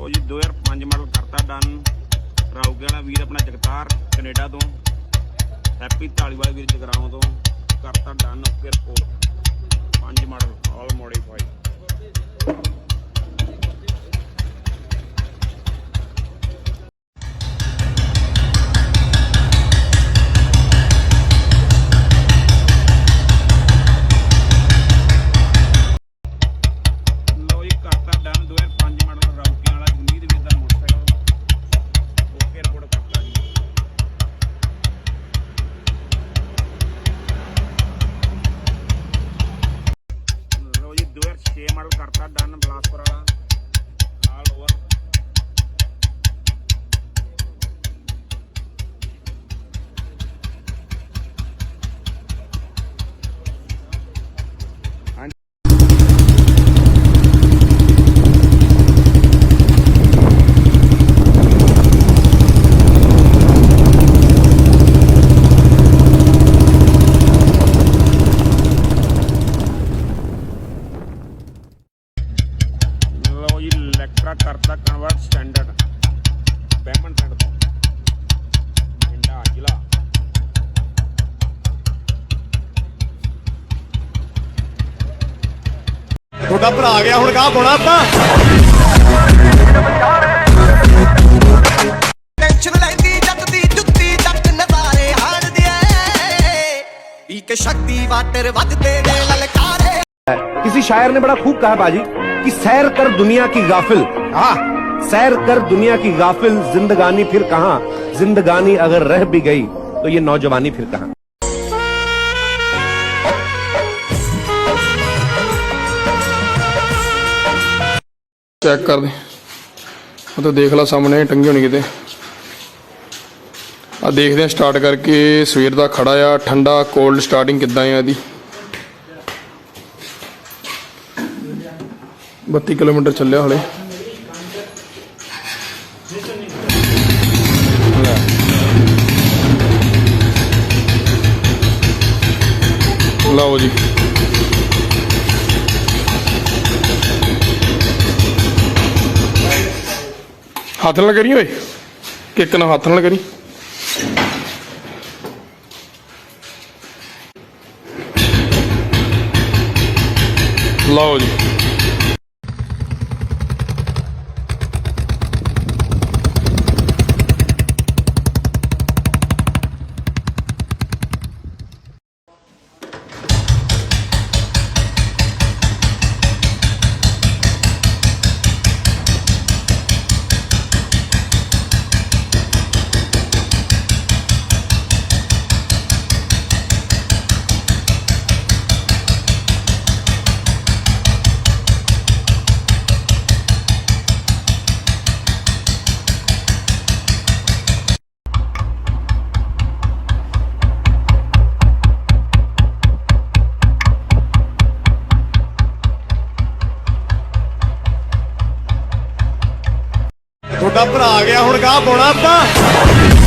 लो जी 2005 model करता done. राउगे वाला वीर अपना जगतार कनेडा तो, हैप्पी धालीवाल वीर जगराओं तो करता done. Okay report 5 model all modified. Model करता डन बिलासपुर वाला ऑल ओवर। करता कन्वर्ट स्टैंडर्ड बैमन पिंड तो पिंडा जिला। थोड़ा भरा आ गया हुण कहा पाना आपां टेंशन लैंदी जग दी जुत्ती तक नजारे हारदी ऐ एक शक्ति वाटर वजदे ने ललकारे। किसी शायर ने बड़ा खूब कहा बाजी कि सैर कर दुनिया की गाफिल, सैर कर दुनिया की गाफिल, जिंदगानी फिर कहां, जिंदगानी अगर रह भी गई तो ये नौजवानी फिर कहां। चेक कर दे तो देख ला सामने टंगी होनी किते। आ देखते हैं स्टार्ट करके सवेर का खड़ा आ ठंडा कोल्ड स्टार्टिंग किद्दां है इहदी। 32 किलोमीटर चलिया हले। लो जी हाथ ना करी ओए, किक ना हाथ ना करी। लो जी थोड़ा भरा आ गया हुण कहा पाना आपां।